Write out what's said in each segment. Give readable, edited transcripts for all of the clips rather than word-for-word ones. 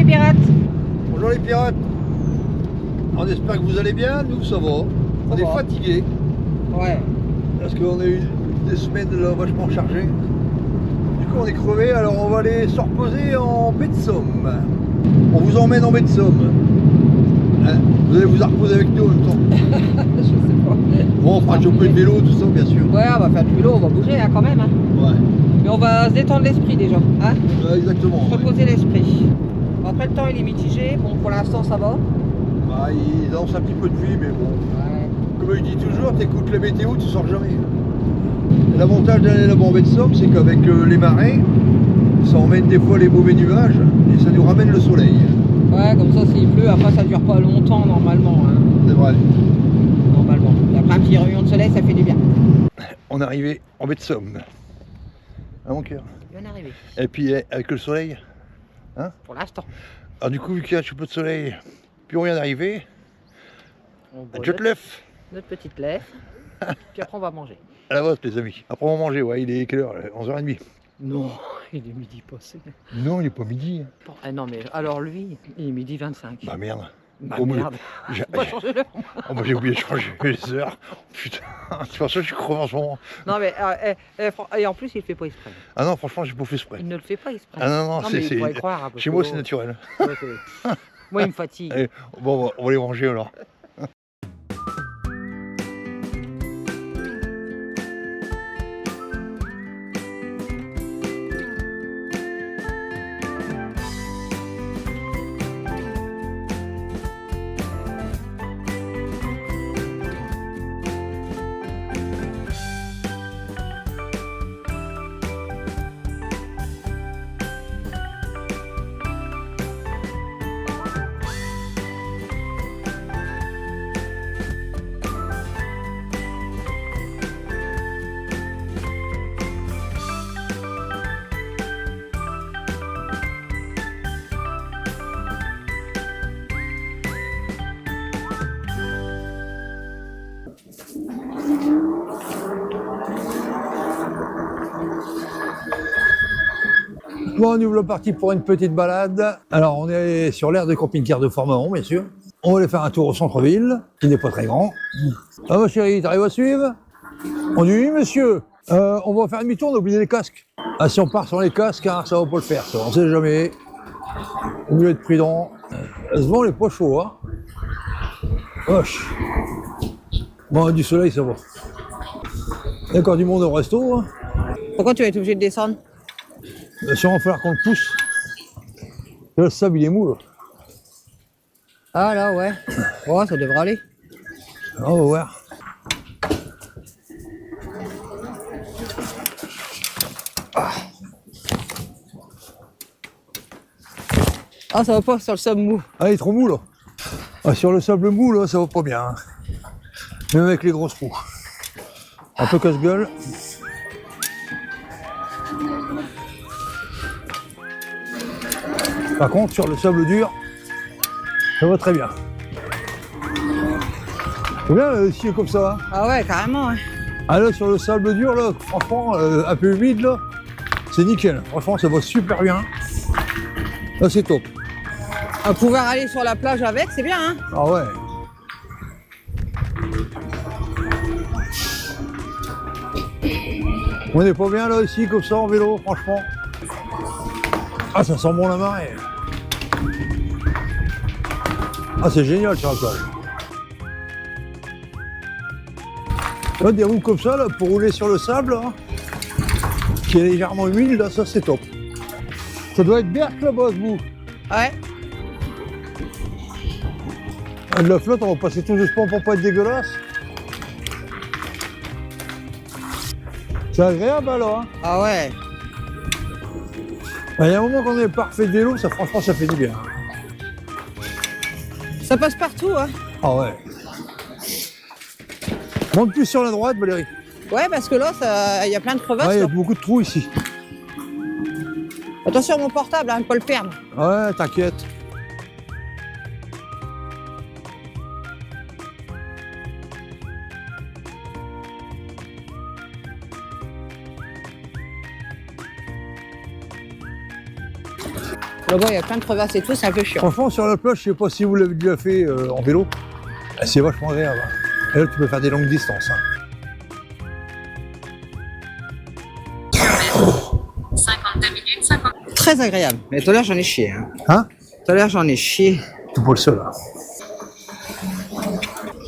les pirates. Bonjour les pirates. On espère que vous allez bien, nous ça va. On est fatigués. Ouais. Parce qu'on a eu des semaines là, vachement chargées. Du coup on est crevés, alors on va aller se reposer en baie de Somme. On vous emmène en baie de Somme. Hein, vous allez vous reposer avec nous en même temps. Je sais pas. Bon, on fera un peu de vélo, tout ça bien sûr. Ouais, on va faire du vélo, on va bouger hein, quand même. Hein. Ouais. Mais on va se détendre l'esprit déjà. Hein, Ouais, exactement. se reposer l'esprit. Bon, après le temps il est mitigé. Bon, pour l'instant ça va. Bah, il lance un petit peu de pluie, mais bon. Ouais. Comme je dis toujours, t'écoutes la météo, tu sors jamais. Et l'avantage d'aller là-bas en baie de Somme, c'est qu'avec les marées, ça emmène des fois les mauvais nuages et ça nous ramène le soleil. Ouais, comme ça s'il pleut, après ça dure pas longtemps normalement. Hein. C'est vrai. Normalement. Et après un petit rayon de soleil, ça fait du bien. On est arrivé en baie de Somme. À mon cœur. Bien arrivé. Et puis avec le soleil, hein. Pour l'instant. Alors du coup, vu qu'il y a un petit peu de soleil, puis on vient d'arriver, On boit je te lève. notre petite lèvre. Puis après on va manger. À la vôtre les amis. Après on va manger, ouais, il est quelle heure? 11h30. Non, il est midi passé. Non, il est pas midi. Bon, non mais alors lui, il est midi 25. Bah merde. Bah Oh, moi, merde. On va changer l'heure. Oh, bah, j'ai oublié de changer les heures. Putain, c'est pour ça que je suis crevé en ce moment. Non mais et en plus il le fait pas exprès. Ah non, franchement, j'ai pas fait exprès. Il ne le fait pas exprès. Ah non, non, mais il c'est. pourrait croire. Chez moi, c'est naturel. Ouais, moi il me fatigue. Allez, bon, on va aller manger alors. Bon, nous voilà partis pour une petite balade. Alors, on est sur l'aire de camping-car de Formeron, bien sûr. On va aller faire un tour au centre-ville, qui n'est pas très grand. Ah, ma chérie, t'arrives à suivre? On dit oui, monsieur. On va faire demi-tour, on a oublié les casques. Ah, si on part sans les casques, hein, ça va pas le faire, ça. On sait jamais. On mieux être prudent. Ce vent, il est pas chaud, hein. Wesh. Bon, du soleil, ça va. Il y a encore du monde au resto, hein. Pourquoi tu vas être obligé de descendre? Bien sûr, il va falloir qu'on le pousse. Là, le sable, il est mou, là. Ah là ouais. Ouais, ça devrait aller. Ah, on va voir. Ah ça va pas sur le sable mou. Ah, il est trop mou, là. Ah, sur le sable mou, là, ça va pas bien. Hein. Même avec les grosses roues. Un peu casse-gueule. Par contre, sur le sable dur, ça va très bien. C'est bien, ici, comme ça. Hein. Ah ouais, carrément. Hein. Ah, là, sur le sable dur, là, franchement, un peu humide, là, c'est nickel. Franchement, ça va super bien. Là, c'est top. À pouvoir aller sur la plage avec, c'est bien. Hein. Ah ouais. On n'est pas bien là ici comme ça en vélo, franchement. Ah, ça sent bon la marée. Ah, c'est génial sur la plage. Là, des roues comme ça, là, pour rouler sur le sable, là, qui est légèrement humide, là, ça c'est top. Ça doit être Berck là-bas, ce bout. Ouais. Ah, de la flotte, on va passer tout doucement pour pas être dégueulasse. C'est agréable alors, hein. Ah ouais. Il y a un moment qu'on n'est pas refait de vélo, ça franchement ça fait du bien. Ça passe partout, hein. Ah ouais. Monte plus sur la droite, Valérie. Ouais, parce que là, il y a plein de crevasses. Ouais, il y a là. beaucoup de trous ici. Attention, mon portable, hein, pas le perdre. Ouais, t'inquiète. Bon, il y a plein de crevasses et tout, c'est un peu chiant. Franchement, sur la plage, je sais pas si vous l'avez déjà fait en vélo. C'est vachement agréable. Et là, tu peux faire des longues distances. 52 minutes, 50. Très agréable. Mais tout à l'heure, j'en ai chié. Hein. Hein? Tout à l'heure, j'en ai chié. Tout pour le seul. Hein.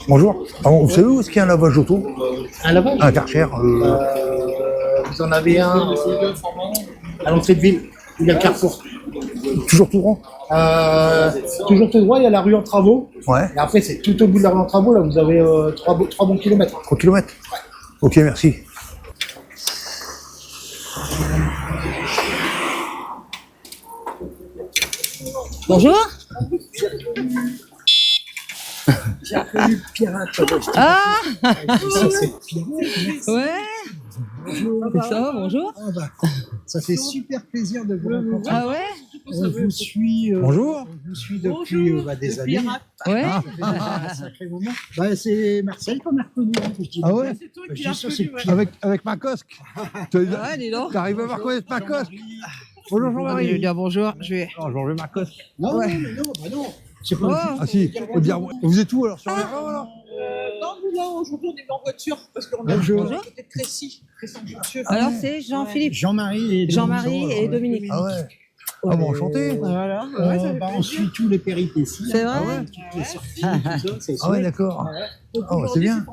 Bonjour. Alors, vous savez où est-ce qu'il y a un lavage auto? Un lavage Un Karcher Vous en avez un à l'entrée de ville, il y a le Carrefour. toujours tout rond? Toujours tout droit, il y a la rue en travaux. Ouais. Et après, c'est tout au bout de la rue en travaux, là, vous avez 3 bons kilomètres. 3 km. Ok, merci. Bonjour. J'ai appelé Pirate. Ah Ça, c'est Pirate. ouais. Ça va, bonjour. Ah, bah, ça fait super plaisir de vous rencontrer. Ah ouais. On vous suit, Bonjour. on vous suit depuis des années. Ouais. Ça fait un sacré moment. Bah, c'est Marcel qu'on a reconnu. Hein, Ah ouais? je dis ça, c'est Pirate. Avec Marcosque. Ouais, dis donc. T'arrives à me reconnaître Marcosque? Bonjour Je vais Jean-Marie. dire bonjour. Je vais. Non, Jean-Marie Marcosque. Non, Ouais. non, mais non, bah non. C'est pas Ah si, faut dire, vous êtes où alors sur les rangs là? Non, nous là, aujourd'hui, on est en voiture parce qu'on Bonjour. a côté de Crécy, Crécy-en-Joncieux. Alors, c'est Jean-Philippe. Jean-Marie et Jean-Marie et Dominique. Ah ouais. Ah bon, enchanté. Voilà. On suit tous les péripéties. C'est hein. vrai. Toutes les sorties, tout ça, c'est Ah ouais, d'accord. Ah ouais, c'est bien.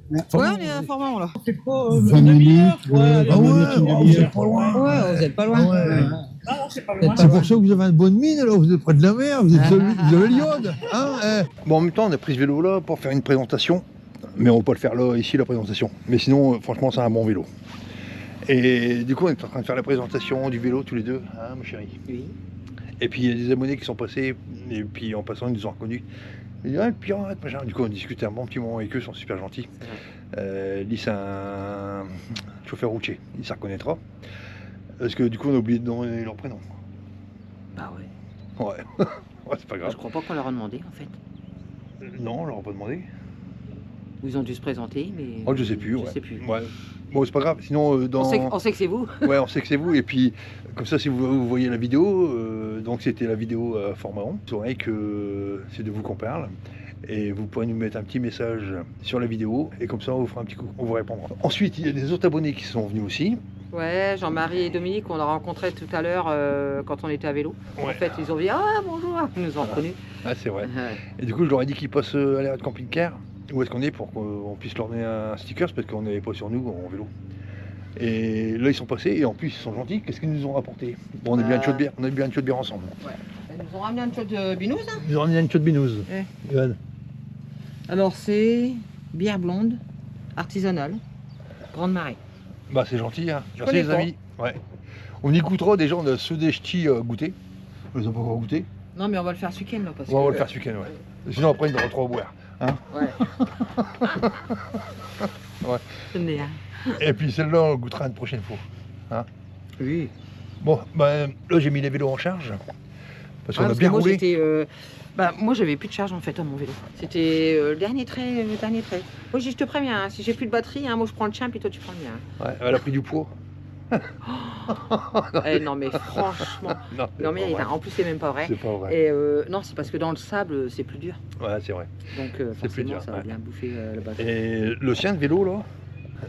Ouais, on est informant là. C'est pas 20 une minutes, demi-heure. Ouais, Ah ouais, une oh, vous demi-heure. êtes pas loin. Ouais, vous êtes pas loin. Ah ouais. non, c'est pas loin. C'est pour ça que vous avez une bonne mine, alors vous êtes près de la mer, vous avez l'iode. Hein, Bon, en même temps, on a pris ce vélo là pour faire une présentation, mais on va pas le faire là, ici, la présentation. Mais sinon, franchement, c'est un bon vélo. Et du coup, on est en train de faire la présentation du vélo tous les deux, hein, mon chéri. Oui. Et puis, il y a des abonnés qui sont passés, et puis en passant, ils nous ont reconnus. Ils disent, ah, le pirate, machin. Du coup, on discutait un bon petit moment avec eux, ils sont super gentils. Lui, c'est un chauffeur routier, il s'y reconnaîtra. Parce que du coup, on a oublié de donner leur prénom. Bah ouais. Ouais, ouais, c'est pas grave. Je crois pas qu'on leur a demandé en fait. Non, on leur a pas demandé. Ils ont dû se présenter, mais. Oh, je sais plus, Je ouais. sais plus. Ouais. Bon, c'est pas grave. Sinon, dans. On sait que c'est vous. Ouais, on sait que c'est vous. Et puis, comme ça, si vous voyez la vidéo, donc c'était la vidéo format 1, vous saurez que c'est de vous qu'on parle. Et vous pourrez nous mettre un petit message sur la vidéo. Et comme ça, on vous fera un petit coup, on vous répondra. Ensuite, il y a des autres abonnés qui sont venus aussi. Ouais, Jean-Marie et Dominique, on a rencontré tout à l'heure quand on était à vélo. En Ouais. fait, ils ont dit ah bonjour, ils nous ont reconnus. Ah, c'est vrai. Ouais. Et du coup, je leur ai dit qu'ils passent à l'area de camping-car. Où est-ce qu'on est pour qu'on puisse leur donner un sticker parce qu'on n'avait pas sur nous en vélo. Et là, ils sont passés et en plus, ils sont gentils. Qu'est-ce qu'ils nous ont rapporté? Bon, on a bien une chaude bière, on a bien une chaude bière ensemble. Ils nous ont ramené une chose de binouze. Hein. Ils nous ont ramené une chaude binouse. Ouais. Johan. Alors c'est bière blonde, artisanale, Grande Marée. Bah, c'est gentil, hein. Merci connais les pas. amis. Ouais. On y goûtera déjà, on a ceux des ch'tis goûtés. On les a pas encore goûtés. Non mais on va le faire ce week-end là parce On va que. le faire ce week-end, ouais. Sinon, après, il aura trop à boire. Ouais. Ouais. Tenez, hein. Et puis celle-là, on goûtera une prochaine fois. Oui. Bon, bah, là, j'ai mis les vélos en charge. Parce qu'on a Parce bien que moi roulé. j'étais. Moi j'avais plus de charge en fait à mon vélo. C'était le dernier trait, le dernier trait. Moi je te préviens, hein, si j'ai plus de batterie, hein, moi je prends le tien puis toi tu prends le mien. Ouais, elle a pris du poids. Eh, non mais franchement. Non, c'est Non mais pas vrai. en plus c'est même pas vrai. C'est pas vrai. Et non c'est parce que dans le sable c'est plus dur. Ouais, c'est vrai. Donc C'est plus forcément dur, ça va ouais. bien bouffer la batterie. Et le sien de vélo, là,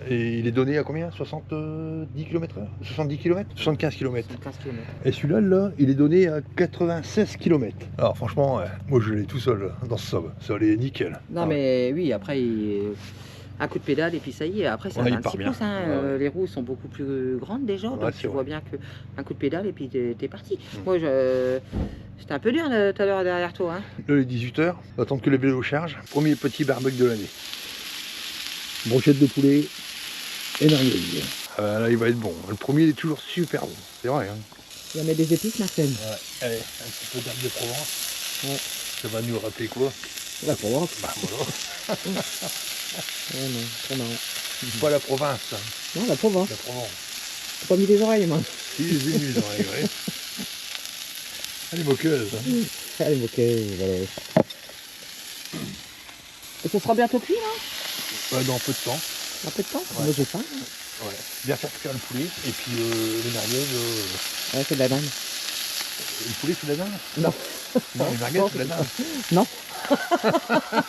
et il est donné à combien? 70 km/h? 70 km? 75 km. 15 km. Et celui-là, là, il est donné à 96 km. Alors franchement, moi je l'ai tout seul dans ce sob. Ça allait nickel. Non Ah ouais. mais oui après un coup de pédale et puis ça y est, après ça Ouais, va il un part petit bien. pouce, hein. Ouais, ouais. Les roues sont beaucoup plus grandes déjà, Ouais, donc c'est tu vrai. vois bien que un coup de pédale et puis t'es parti. Mm. Moi c'était un peu dur tout à l'heure derrière toi. Hein. Là, il est 18h, on va attendre que les vélos chargent. Premier petit barbecue de l'année. Brochette de poulet et merguez. Là, il va être bon. Le premier, il est toujours super bon. C'est vrai, hein. Tu vas mettre des épices Marcel. Ouais. Allez, un petit peu d'herbe de Provence. Ouais. Ça va nous rappeler quoi? La Provence. Bah voilà. Ouais, non, trop marrant. Pas la province, hein. Non, la Provence. La Provence. T'as pas mis les oreilles moi. Si, les ennemis, ils ont réglé. Elle est moqueuse. Hein. Allez, ok, voilà. Et ce sera bientôt cuit là? Ouais, dans peu de temps. Un peu de temps? Ouais. Moi j'ai faim. Ouais. Bien faire cuire le poulet et puis les merguez. Ouais, c'est de la dinde. Le poulet sous la dinde? Non. Non, les merguez sous la dinde. Non.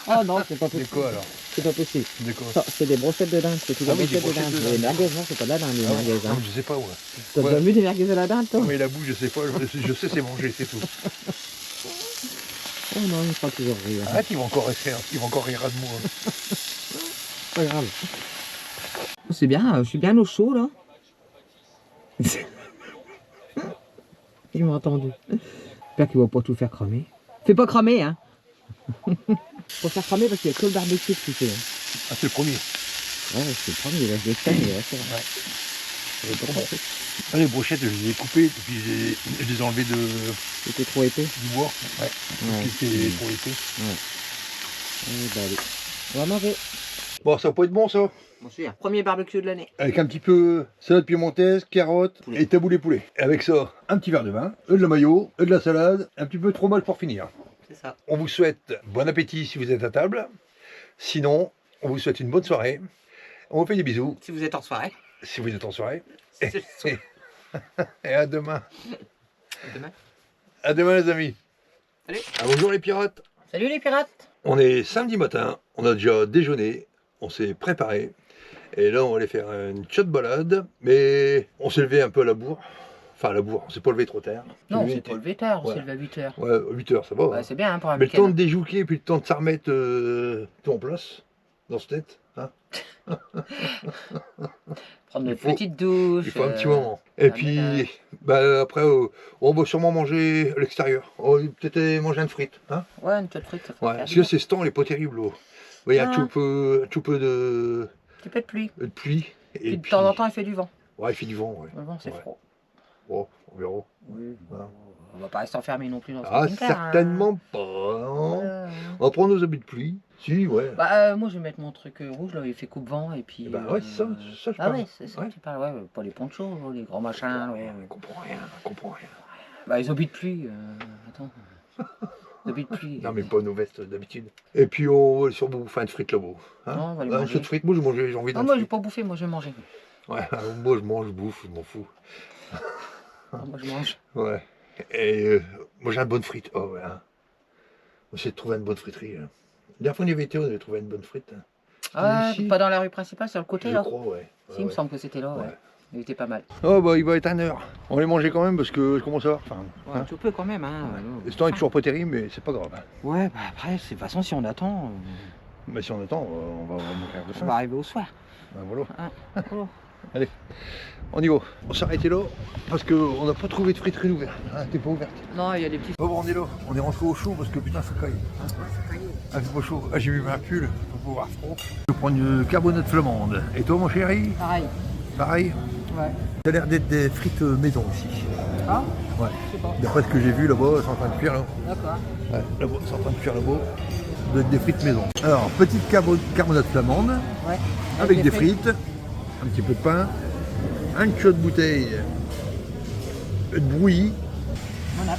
Oh non, c'est pas C'est possible. quoi alors? C'est pas possible. C'est quoi? Ça, c'est des brochettes de dinde, c'est tout Ah des oui, des brochettes de brochettes dinde. de Les dinde. merguez, non, c'est pas de la dinde, les Ah, merguez. Hein. non, je sais pas, ouais. T'as déjà vu des merguez à la dinde, toi? Mais la bouche, je sais pas, je sais c'est manger, c'est tout. Oh non, il fera toujours rire. Arrête, ils vont encore rire, ils vont encore rire de moi. Pas grave. C'est bien, je suis bien au chaud là. Je m'ai entendu. J'espère qu'il va pas tout faire cramer. Fais pas cramer, hein. Faut faire cramer parce qu'il y a que le barbecue qui fait. Hein. Ah, c'est le premier. Ouais, c'est le premier, il reste des cannes, c'est vrai. Ah, les brochettes, je les ai coupées, puis je les ai enlevées C'était trop épais. du bois. Ouais. Ouais. Puis c'était trop épais. Bah, allez. On va manger. Bon, ça va pas être bon, ça. Bon, c'est un premier barbecue de l'année. Avec un petit peu salade piémontaise, carottes Poulet. et taboulé poulet. Avec ça, un petit verre de vin, de la mayo, de la salade, un petit peu de fromage pour finir. C'est ça. On vous souhaite bon appétit si vous êtes à table. Sinon, on vous souhaite une bonne soirée. On vous fait des bisous Si vous êtes en soirée. si vous êtes en soirée. C'est le soir. Et à demain. À demain. À demain les amis. Salut. Ah, bonjour les pirates. Salut les pirates. On est samedi matin, on a déjà déjeuné, on s'est préparé. Et là on va aller faire une chouette balade. Mais on s'est levé un peu à la bourre. Enfin à la bourre, on s'est pas levé trop tard. Non, Levé c'est était- pas levé tard, on Ouais. s'est levé à 8h. Ouais, 8 heures, ça va. Ouais, hein. c'est bien hein, pour un Mais le temps de week-end. déjouquer, puis le temps de s'en remettre tout en place, dans ce tête. Hein. Prendre une il faut- petite douche. Il faut un petit moment. Et un puis, ménage. bah, après, on va sûrement manger à l'extérieur. On va peut-être aller manger une frite. Hein. Ouais, une petite frite, ça fait Ouais. Parce que c'est ce temps, il n'est pas terrible. Oh. Il y a Ah. un tout peu de Un petit peu de pluie. pluie. Puis de temps en temps, il fait du vent. Ouais, il fait du vent. Ouais. Mais bon, c'est Ouais. froid. Bon, on verra. Oui. Voilà. On va pas rester enfermé non plus dans ce Ah, camping-car, hein. certainement pas. Hein. Ouais. On va prendre nos habits de pluie. Si, ouais. Bah, moi, je vais mettre mon truc rouge, là, il fait coupe-vent, et puis... Bah ouais, c'est ça je Ah parle. ouais, c'est ça Ouais. que tu parles, ouais, pas les ponchos, les grands machins, ouais. On comprend rien, on comprend rien. Bah, les habits de pluie, attends. Les habits de pluie. Non, mais pas nos vestes d'habitude. Et puis, on va sûrement bouffer une frite là-bas. Hein. Non, on va les Un manger. jeu de frites, moi j'ai envie Non, d'un moi, j'ai frite. pas bouffé, moi, je vais manger. Ouais, moi je mange, je bouffe, je m'en fous. Non, moi, je mange. Ouais. Et moi j'ai une bonne frite. Oh ouais. Hein. On essaie de trouver une bonne friterie. Hein. La dernière fois on y avait été, on avait trouvé une bonne frite. Hein. Ah, ici. pas dans la rue principale, sur le côté, Je là. crois, ouais. Si, il me semble que c'était là, ouais. Ouais. Il était pas mal. Oh bah il va être 1h. On va les manger quand même parce que je commence à avoir faim. Ouais, Hein. tu peux quand même, hein. Ce temps est toujours pas terrible, mais c'est pas grave. Hein. Ouais, bah après, de toute façon, si on attend, Mais si on attend, on va mourir de on faim. va arriver au soir. Ben voilà. Hein. Oh. Allez, on y va. On s'est arrêté là parce qu'on n'a pas trouvé de friterie ouverte. Hein, t'es pas ouverte. Non, il y a des petits... Bon, on est là. On est rentré au chaud parce que putain, ça caille. Ah, c'est pas chaud. Ah, j'ai mis ma pull pour pouvoir froid. Je vais prendre une carbonate flamande. Et toi, mon chéri? Pareil. Pareil? Ouais. Ça a l'air d'être des frites maison ici. Ah, Ouais. je sais pas. D'après ce que j'ai vu là-bas, c'est en train de cuire là. D'accord. Ouais, là-bas, c'est en train de cuire là-bas. Ça doit être des frites maison. Alors, petite carbonate flamande Ouais. avec des frites, un petit peu de pain, une chaude bouteille de brouillis. Voilà.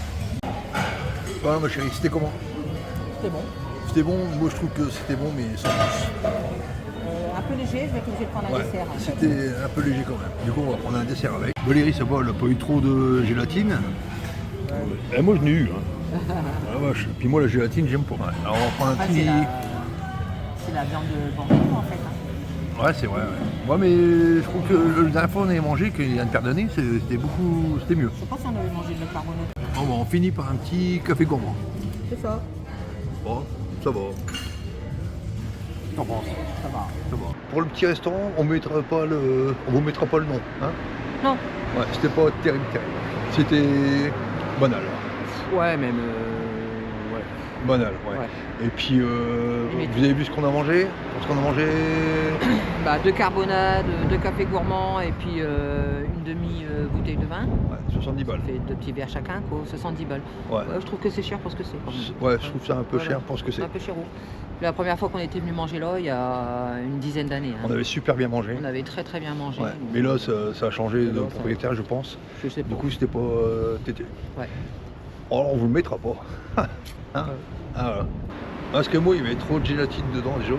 Voilà, ma chérie, c'était comment? C'est bon. C'était bon, moi je trouve que c'était bon, mais sans plus. Un peu léger, je vais être obligé de prendre un Ouais, dessert. c'était un peu léger quand même. Du coup, on va prendre un dessert avec. Valérie, ça va, elle n'a pas eu trop de gélatine. Et moi, je n'ai eu. Hein. Ah, vache. Puis moi, la gélatine, j'aime pas. Alors, on va prendre un Ah, petit. c'est la viande de bambou en fait. Hein. Ouais, c'est vrai. Ouais. Ouais, mais je trouve que la dernière fois, on avait mangé, qu'il y a une paire d'années, c'était beaucoup. C'était mieux. Je sais pas si on avait mangé de la carbonate. Bon, bah, on finit par un petit café gourmand. C'est ça. Bon, ça va. T'en penses? Ça va. Ça va. Pour le petit restaurant, on mettra pas le. On vous mettra pas le nom, hein? Non. Ouais, c'était pas terrible. C'était banal. Ouais, même. Ouais. Banal, ouais. Ouais. Et puis, Limite. vous avez vu ce qu'on a mangé? Ce qu'on a mangé? Bah, 2 carbonades, 2 cafés gourmands et puis une demi-bouteille de vin. Ouais, 70 balles. Ça fait 2 petits verres chacun, quoi, 70 balles. Ouais. Ouais, je trouve que c'est cher parce que c'est. quand même. Ouais, je trouve ça un peu Voilà. cher pour ce que C'est c'est. un peu cher. La première fois qu'on était venu manger là, il y a une dizaine d'années. Hein. On avait super bien mangé. On avait très bien mangé. Ouais. donc, Mais là, ça a changé de là, ça- propriétaire, je pense. je sais pas. Du coup, c'était pas tété. Ouais. Oh, on vous le mettra pas. Hein? Ah, voilà. Parce que moi, il met trop de gélatine dedans déjà.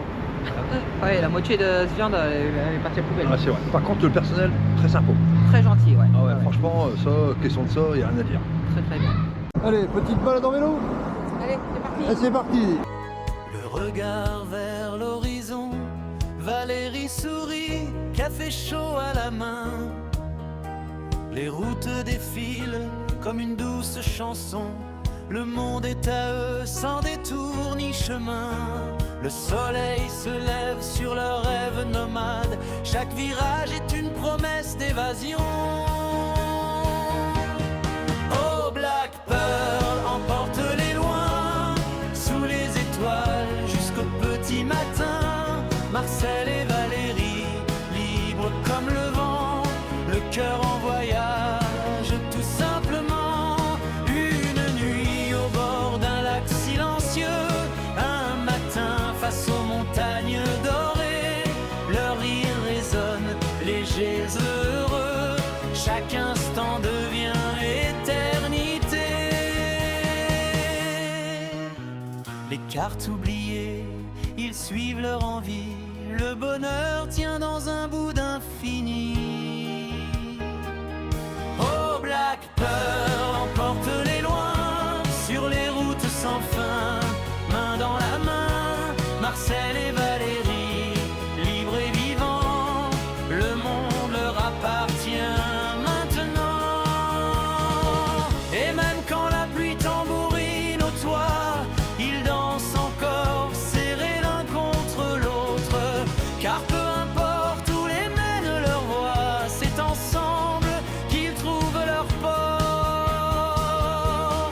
Ouais, la moitié de cette viande, elle est partie à la poubelle. Ah, c'est vrai. Par contre, le personnel, très sympa. Très gentil, ouais. Ah ouais, franchement, ça, question de ça, il n'y a rien à dire. Très très bien. Allez, petite balade en vélo. Allez, c'est parti. Et c'est parti. Le regard vers l'horizon, Valérie sourit, café chaud à la main. Les routes défilent comme une douce chanson. Le monde est à eux sans détour ni chemin. Le soleil se lève sur leurs rêves nomades. Chaque virage est une promesse d'évasion. Oh Black Pearl, emporte-les loin, sous les étoiles jusqu'au petit matin. Marcel et Valérie, libres comme le vent, le cœur en voyage, tout simplement. Une nuit au bord d'un lac silencieux, un matin face aux montagnes dorées. Leur rire résonne, légers, heureux, chaque instant devient éternité. Les cartes oubliées, ils suivent leur envie. Le bonheur tient dans un bout d'infini. Oh Black Pearl, emporte-les loin, sur les routes sans fin, main dans la main. Marcel et Valérie, libres et vivants, le monde leur appartient maintenant. Et même quand la pluie tambourine au toit, ils dansent encore serrés l'un contre l'autre. Car peu importe où les mène leur voix, c'est ensemble qu'ils trouvent leur port.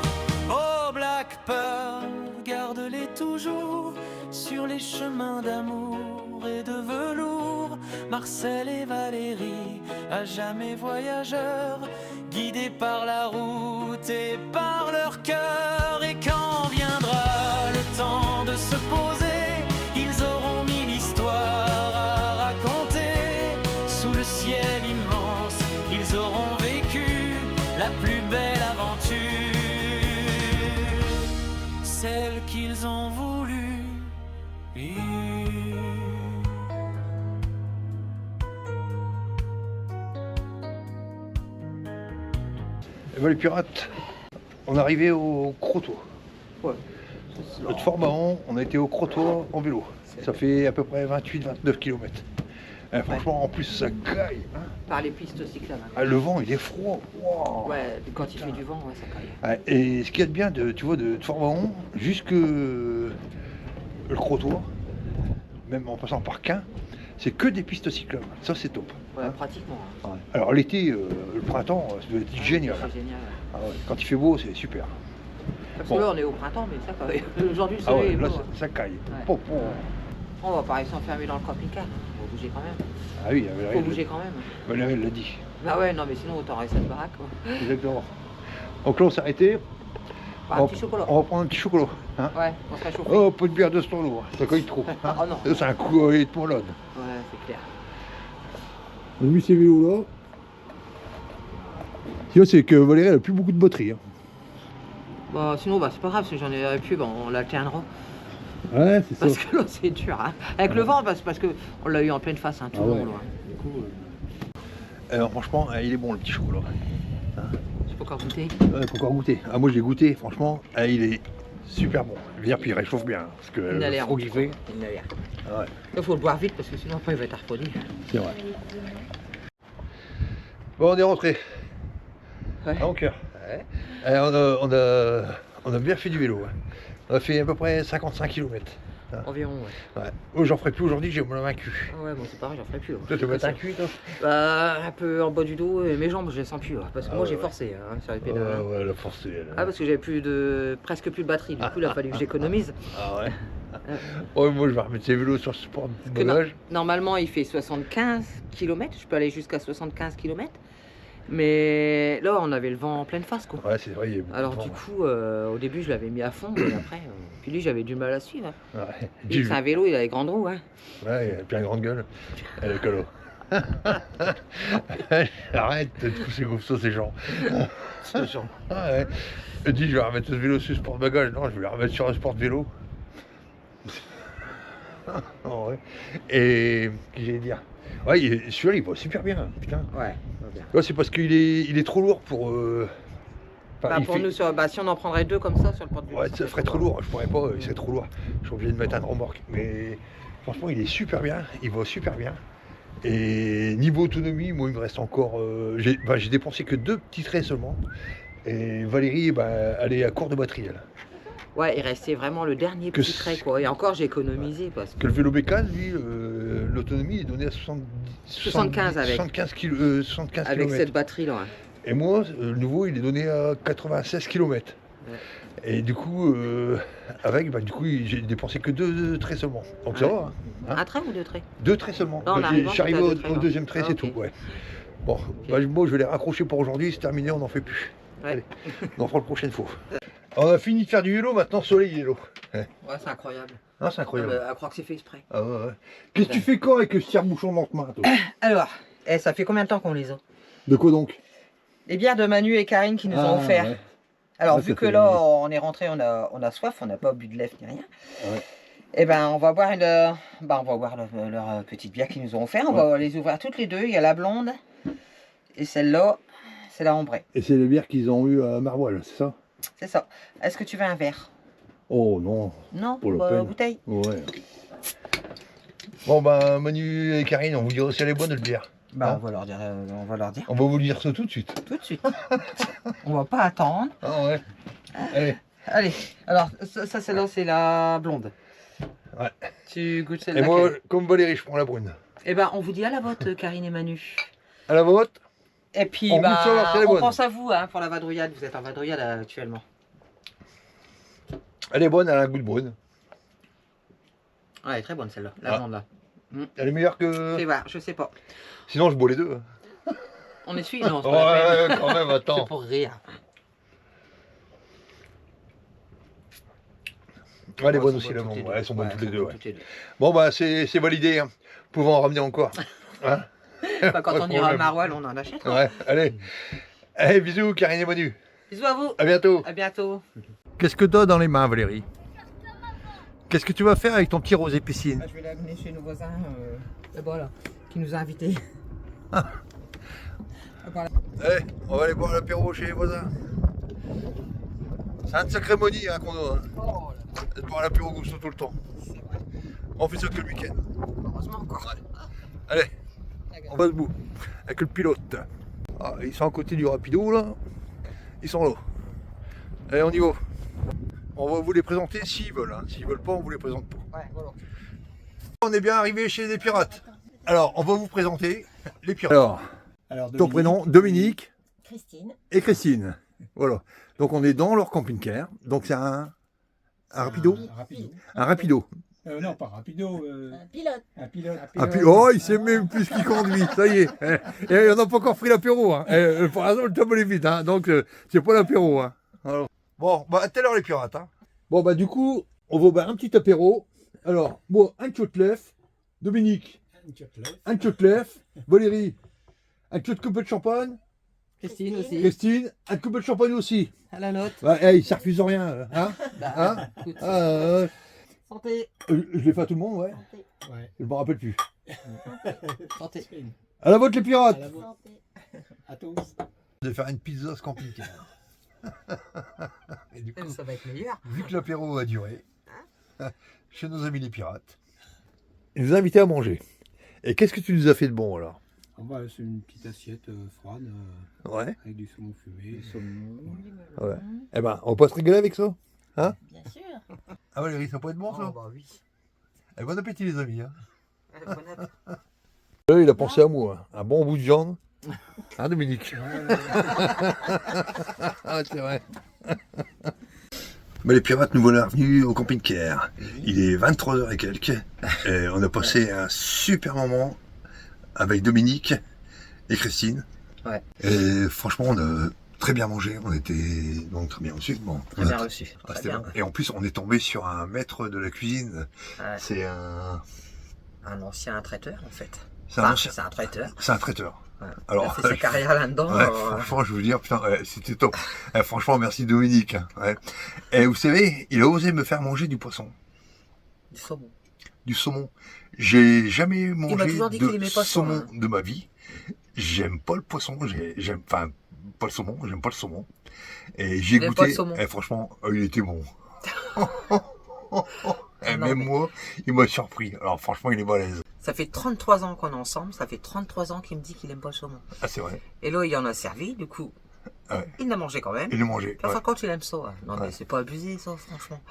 Oh Black Pearl, garde-les toujours sur les chemins d'amour et de velours. Marcel et Valérie, à jamais voyageurs, guidés par la route et par leur cœur. Et quand viendra le temps de se poser, ils auront mille histoires à raconter. Sous le ciel immense, ils auront vécu la plus belle aventure, celle qu'ils ont voulu vivre. Et ben, les pirates, on est arrivé au Crotoy. Ouais. Notre Fort-Mahon, on a été au Crotoy en vélo. Ça fait à peu près 28-29 km. Franchement, en plus, ça caille. Hein. Par les pistes cyclables. Ah, le vent, il est froid. Wow. Ouais, quand il fait du vent, ouais, ça caille. Ah, et ce qu'il y a de bien, tu vois, de Fort-Mahon jusque le Crotoy, même en passant par Quin, c'est que des pistes cyclables. Ça, c'est top. Ouais, pratiquement. Hein. Ouais. Alors l'été, le printemps, ça doit être génial. C'est génial. Ouais. Ah ouais. Quand il fait beau, c'est super. Parce Bon. que là, on est au printemps, mais ça caille. Aujourd'hui, le Ah ouais, soleil est là, beau. ça caille. Ouais. Pom, pom. On va pas s'enfermer dans le camping-car. Hein. Faut bouger quand même. Ah oui, Faut bouger quand même. Valérie l'a dit. Bah ouais, non, mais sinon, autant rester à la baraque. Quoi. Exactement. Donc là, on s'est arrêté. Par un petit chocolat. On va prendre un petit chocolat. Hein. Ouais, on se réchauffe. Oh, peu de bière de ce tournoi. Ça caille trop. Hein. Oh non. Ça, c'est un coup de molonne. Ouais, c'est clair. On a mis ces vélos là. Tu vois, c'est que Valérie elle a plus beaucoup de batterie. Hein. Bah, sinon, bah, c'est pas grave, si j'en ai plus, bah, on l'alternera. Ouais, c'est ça. Parce que là, c'est dur. Hein. Avec le vent, parce que on l'a eu en pleine face, hein, tout Ah le ouais. monde. Ouais. Du coup, Alors, franchement, il est bon le petit chocolat. je peux encore goûter. Ouais, faut encore goûter. Ah, moi, j'ai goûté, franchement, il est super bon. Je veux dire, puis il réchauffe bien. Parce que Il a l'air. trop qu'il fait. Il a l'air. Ah ouais, Il faut le boire vite, parce que sinon, après, il va être refroidi. c'est vrai. Bon, on est rentré. Ouais. À Anker. Ouais. On a bien fait du vélo. Hein. On a fait à peu près 55 km. Environ, ouais. Ouais. Oh, j'en ferai plus aujourd'hui, j'ai mon vaincu. Ah ouais, bon, c'est pareil, j'en ferai plus. Toi, tu vas être un cuit, toi? Bah, un peu en bas du dos, et mes jambes, je les sens plus. Parce que Ah moi, ouais, j'ai ouais. forcé hein, sur les Ouais, pédales. hein. ouais, la force, elle. Ah, parce que j'avais presque plus de batterie. Du coup, il a fallu que j'économise. Ah ouais. Ouais, moi, je vais remettre ces vélos sur ce sport de Que no- bagage. Normalement, il fait 75 km. Je peux aller jusqu'à 75 km. Mais là, on avait le vent en pleine face, quoi. Ouais, c'est vrai, il y a beaucoup Alors de vent, du coup, au début, je l'avais mis à fond, et après, puis lui, j'avais du mal à suivre. Hein. Ouais. Lui, c'est un vélo, il a les grandes roues. Hein. Ouais, il a plein de grande gueule. Et le colo. Arrête de te pousser comme ça, ces gens. Ah ouais. Il dit, je vais remettre ce vélo sur le sport bagage. Non, je vais le remettre sur un sport vélo. Oh, ouais. Et qu'est-ce que j'allais dire? Ouais, celui-là, il va super bien, putain. Ouais, ça va bien. Ouais, c'est parce qu'il est trop lourd pour. Enfin, Bah, il pour fait- nous, si on en prendrait 2 comme ça sur le porte-bulle. Ouais, ça ferait trop lourd, je pourrais pas, il serait trop lourd. Je suis obligé de mettre un remorque. Mais franchement, il est super bien, il va super bien. Et niveau autonomie, moi, il me reste encore. J'ai dépensé que 2 petits traits seulement. Et Valérie, elle est à court de batterie, elle. Ouais, il restait vraiment le dernier Que petit trait, quoi. Et encore, j'ai économisé parce que. Que le vélo bécane, lui, l'autonomie est donnée à 75 avec. 75 Avec km. cette batterie-là. Hein. Et moi, le nouveau, il est donné à 96 km. Ouais. Et du coup, j'ai dépensé que 2 traits seulement. Donc ça Ouais. va. Hein. Un trait ou 2 traits? 2 traits seulement. Non, en Donc, arrivant, je suis arrivé t'as au, 2 traits, au non. deuxième trait, Ah, c'est ok. tout. Ouais. Bon, moi, je vais les raccrocher pour aujourd'hui, c'est terminé, on n'en fait plus. Ouais. Allez, on en fera le prochaine fois. On a fini de faire du vélo, maintenant soleil et l'eau. Ouais, c'est incroyable. Ah, c'est incroyable. À croire que c'est fait exprès. Ah, ouais. Qu'est-ce que tu fais quand avec ce tire-bouchon dans ta main, toi? Alors, ça fait combien de temps qu'on les a? De quoi donc? Les bières de Manu et Karine qui nous ont offert. Ouais. Alors, Ouais, vu ça que fait là, plaisir. on est rentré, on a soif, on n'a pas bu de lait ni rien. Ouais. Et ben, on va boire leur petite bière qu'ils nous ont offert. On va les ouvrir toutes les deux. Il y a la blonde et celle-là, c'est la ambrée. Et c'est les bières qu'ils ont eues à Marvoil, c'est ça? C'est ça. Est-ce que tu veux un verre? Oh non. Non, Pour la peine. bouteille. Ouais. Bon Manu et Karine, on vous dira si elle est bonne, notre bière. Bah, Hein? on va leur dire. On va vous le dire ça tout de suite. Tout de suite. On va pas attendre. Ah ouais. Allez. Allez, alors, ça celle-là, c'est la blonde. Ouais. Tu goûtes Et celle-là. moi, comme Valérie, je prends la brune. Eh ben, on vous dit à la vôtre, Karine et Manu. À la vôtre? Et puis, On goûte ça, alors, c'est la on bonne. pense à vous hein, pour la vadrouillade. Vous êtes en vadrouillade actuellement. Elle est bonne, elle a un goût de brune. Ouais, elle est très bonne celle-là, la Ah. blonde là. Elle est meilleure que. Fais voir, je sais pas. Sinon, je bois les deux. On essuie? Non, c'est pas la peine. Ouais, quand même, C'est attends. pour rire. Elle est bonne Elles aussi, sont la bonnes toutes blonde. les Ouais, elles sont bonnes toutes les deux. Ouais. toutes les deux. Bon, c'est validé. Hein. Pouvons en ramener encore. Hein? Bah, quand Pas de on ira à problème. Marwal, on en achète. Ouais, allez. Allez, bisous, Karine et Manu. Bisous à vous. À bientôt. À bientôt. Qu'est-ce que tu as dans les mains, Valérie? Qu'est-ce que tu vas faire avec ton petit rosé piscine? Je vais l'amener chez nos voisins là-bas là, qui nous a invités. Allez, on va aller boire l'apéro chez les voisins. C'est un sacré money hein, qu'on a. Hein. De boire l'apéro Gusto tout le temps. On fait ça que le week-end. Heureusement encore. Allez, on va debout avec le pilote. Ah, ils sont à côté du rapido là. Ils sont là. Allez, on y va. On va vous les présenter s'ils veulent. Hein. S'ils veulent pas, on vous les présente pas. Ouais, voilà. On est bien arrivé chez les pirates. Alors, on va vous présenter les pirates. Alors ton prénom, Dominique. Christine. Et Christine. Voilà. Donc on est dans leur camping-car. Donc c'est un rapido. Un rapido. Non, pas rapido. Un pilote. Un pilote. Oh, il sait même plus ce qu'il conduit. Ça y est. Et on n'a pas encore pris l'apéro. Hein. Pour l'instant, le temps est vite. Hein. Donc c'est pas l'apéro. Hein. Alors. Bon, à telle heure les pirates. Hein. Bon, du coup, on va boire un petit apéro. Alors, moi, un tchotlef. Dominique, un tchotlef. Valérie, un coupe de champagne. Christine aussi. Christine, un coupe de champagne aussi. À la note. Ouais, ça refuse rien. Hein hein Écoute. Je Santé. l'ai fait à tout le monde, ouais. Ouais. Je me rappelle plus. Santé. À la vôtre les pirates. Santé. À tous. De faire une pizza ce camping-car. Et du coup, Ça va être meilleur. vu que l'apéro a duré, chez nos amis les pirates, ils nous ont invités à manger. Et qu'est-ce que tu nous as fait de bon alors? C'est une petite assiette froide Ouais. avec du saumon fumé. Ouais. Eh ben, on peut se régaler avec ça. Hein? Bien sûr. Ah Valérie, ça peut être bon ça? bah oui. Eh, bon appétit les amis. Hein. Bon appétit. Il a pensé à moi, hein. Un bon bout de viande. Hein Dominique? Ah, c'est vrai. Les pirates nous voilà revenus au camping-car. Il est 23h et quelques. Et on a passé un super moment avec Dominique et Christine. Ouais. Et franchement, on a très bien mangé. On était donc très bien reçus. Bon, Très bien reçu. ah, Très c'était bien. bon. Et en plus, on est tombé sur un maître de la cuisine. Ouais. C'est un ancien traiteur en fait. C'est un ancien- C'est un traiteur. c'est un traiteur. Ouais. Alors, Il a fait sa carrière là-dedans. Ouais, franchement, je veux dire, putain, c'était top. Franchement, merci Dominique. Ouais. Et vous savez, il a osé me faire manger du poisson. Du saumon. du saumon. J'ai jamais mangé toujours dit qu'il de aimait pas le saumon saumon. de ma vie. J'aime pas le poisson, enfin pas le saumon, j'aime pas le saumon. Et j'ai Il aime pas goûté, le saumon. et franchement, il était bon. Et Non, même mais- moi, il m'a surpris. Alors franchement, il est balèze. Ça fait 33 ans qu'on est ensemble, ça fait 33 ans qu'il me dit qu'il aime pas le saumon. Ah c'est vrai, Et là, il en a servi, du coup, Ouais. il l'a mangé quand même. il l'a mangé. Enfin, Ouais. quand il aime ça, hein. Non, mais Ouais. c'est pas abusé, ça, franchement.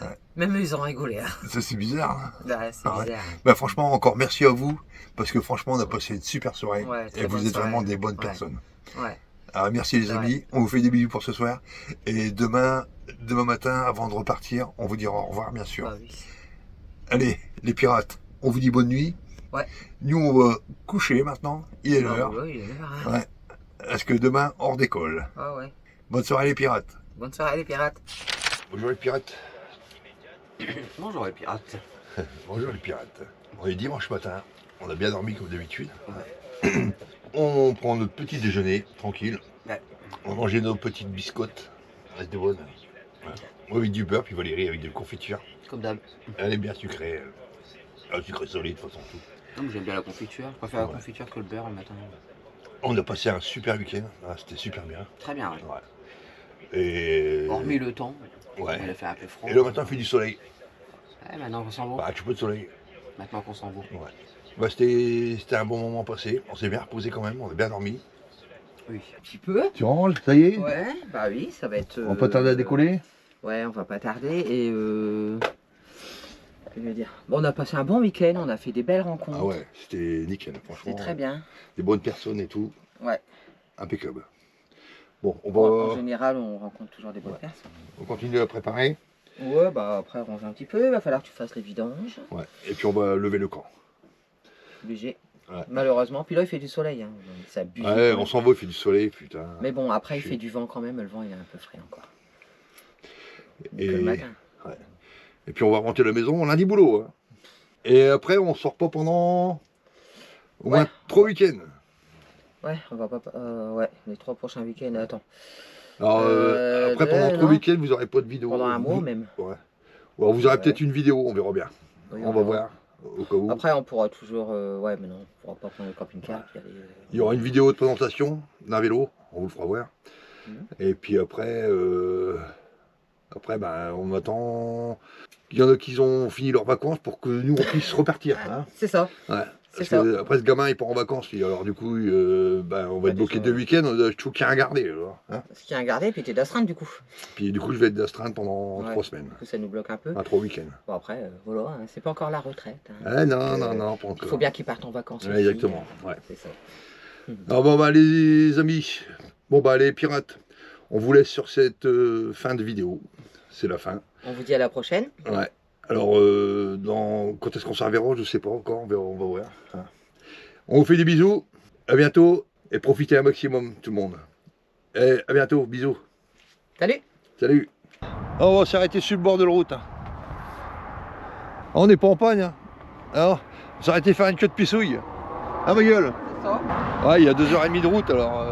Ouais. Même eux, ils ont rigolé. Hein. Ça c'est bizarre. Hein. Ouais, c'est Ah ouais. bizarre. Bah franchement, encore merci à vous, parce que franchement, on a passé une super soirée. Ouais, très et vous bonne êtes vraiment soirée. des bonnes Ouais. personnes. Ouais. Alors merci les C'est amis, on vous fait des bisous pour ce soir. Et demain matin, avant de repartir, on vous dira au revoir bien sûr. Bah oui. Allez, les pirates, on vous dit bonne nuit. Ouais. Nous on va coucher maintenant, il est Ah, l'heure. ouais, il est l'heure, hein. Ouais. Parce que demain, hors d'école. Ah ouais. Bonne soirée les pirates. Bonne soirée, les pirates. Bonjour les pirates. Bonjour, les pirates. Bonjour les pirates. On est dimanche matin, on a bien dormi comme d'habitude. On prend notre petit déjeuner, tranquille. Ouais. On mangeait nos petites biscottes. Elles étaient bonnes. Ouais. Avec du beurre, puis Valérie avec de la confiture. Comme d'hab. Elle est bien sucrée. Un sucré solide de toute façon tout. Non, mais j'aime bien la confiture. Je préfère la Ouais. confiture que le beurre le matin. On a passé un super week-end. Ah, c'était super bien. Très bien, ouais. Ouais. Et... Hormis le temps. Ouais. Il a fait un peu froid. Et là maintenant, il fait du soleil. Ouais, maintenant qu'on s'en va. Bah, un petit peu de soleil. Maintenant qu'on s'en va. Ouais. Bah, c'était un bon moment passé. On s'est bien reposé quand même. On a bien dormi. Oui. Un petit peu. Tu ranges, ça y est Ouais, bah oui, ça va être. On peut tarder à décoller. Ouais, on va pas tarder. Et que je veux dire. Bon, on a passé un bon week-end, on a fait des belles rencontres. Ah ouais, c'était nickel, franchement. C'était très bien. Des bonnes personnes et tout. Ouais. Impeccable. Bon, on En va général, on rencontre toujours des bonnes personnes. on continue à préparer. Ouais, bah après, ranger un petit peu. Il va falloir que tu fasses les vidanges. Ouais. Et puis on va lever le camp. Obligé. Ouais. Malheureusement. Puis là, il fait du soleil. Hein. Ça abuse. Ouais, on s'en va, il fait du soleil, putain. Mais bon, après, il Je fait du vent quand même. Le vent, il est un peu frais encore. Et... Que le matin. Et puis on va rentrer à la maison, on a du boulot. Hein. Et après, on sort pas pendant au moins Ouais. 3 week-ends. Ouais, on va pas. Ouais, les 3 prochains week-ends. Attends. Alors, après, pendant 3 non. week-ends, vous n'aurez pas de vidéo. Pendant un mois même. Ouais. Ou alors vous aurez Ouais. peut-être une vidéo, on verra bien. Oui, On va voir, au cas où. Après, on pourra toujours. Ouais, mais non, on pourra pas prendre le camping-car. puis aller, Il y aura une vidéo de présentation d'un vélo, on vous le fera voir. Et puis après, ben, on attend. Il y en a qui ont fini leurs vacances pour que nous on puisse repartir. Hein. C'est ça. Ouais. C'est Parce ça. que après ce gamin il part en vacances, lui. Alors du coup, ben, on va être bloqué 2 week-ends, je trouve qu'il y a un gardé. Alors, hein. Ce qui est à garder, puis t'es d'astreinte du coup. Puis du coup, je vais être d'astreinte pendant Ouais. 3 semaines. Du coup, ça nous bloque un peu. À 3 week-ends. Bon, après, voilà, hein, c'est pas encore la retraite. Hein. Ah, non, pas Il encore. faut bien qu'ils partent en vacances. Ouais, aussi. exactement, ouais. C'est ça. Alors bon bah les amis, bon bah les pirates, on vous laisse sur cette fin de vidéo. C'est la fin. On vous dit à la prochaine. Ouais. Alors quand est-ce qu'on s'en reverra, je sais pas encore, on va voir. Hein. On vous fait des bisous, à bientôt et profitez un maximum tout le monde. Et à bientôt, bisous. Salut. Salut. On va s'arrêter sur le bord de la route. Hein. On n'est pas en panne. Hein. Alors, on s'est arrêté faire une queue de pissouille. Ah ma gueule. C'est ça. Ouais, il y a 2h30 de route, alors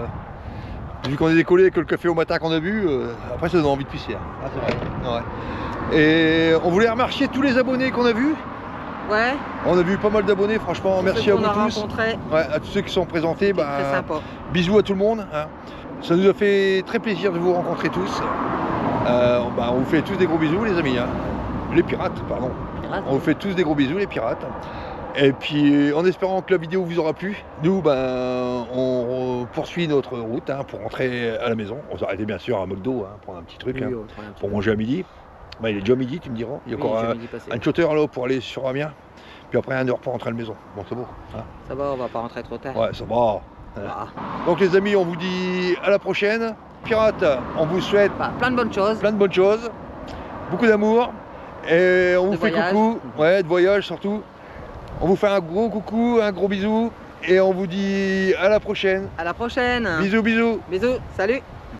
vu qu'on est décollé avec le café au matin qu'on a bu, après ça donne envie de pisser. Hein. Ah, c'est vrai. Ouais. Et on voulait remercier tous les abonnés qu'on a vus. Ouais. On a vu pas mal d'abonnés, franchement, merci à vous On a tous. rencontré. Ouais, à tous ceux qui sont présentés, Très bah, sympa. bisous à tout le monde. Hein. Ça nous a fait très plaisir de vous rencontrer tous. Bah, on vous fait tous des gros bisous les amis. Hein. Les pirates, pardon. On vous fait tous des gros bisous les pirates. Et puis en espérant que la vidéo vous aura plu, nous ben, on poursuit notre route hein, pour rentrer à la maison. On s'est arrêté bien sûr à McDo, hein, prendre un petit truc Oui, hein, on va prendre un petit pour peu. manger à midi. Ben, il est déjà midi, tu me diras. Il y a Oui, encore j'ai midi passé. un shooter là pour aller sur Amiens. Puis après 1 heure pour rentrer à la maison. Bon c'est beau. Hein. Ça va, on va pas rentrer trop tard. Ouais ça va. Ah. Donc les amis, on vous dit à la prochaine. Pirates, on vous souhaite Bah, plein de bonnes choses. plein de bonnes choses, beaucoup d'amour. Et on vous fait voyage. coucou, ouais, de voyage surtout. On vous fait un gros coucou, un gros bisou. Et on vous dit à la prochaine. À la prochaine. Bisous, bisous. Bisous. Salut.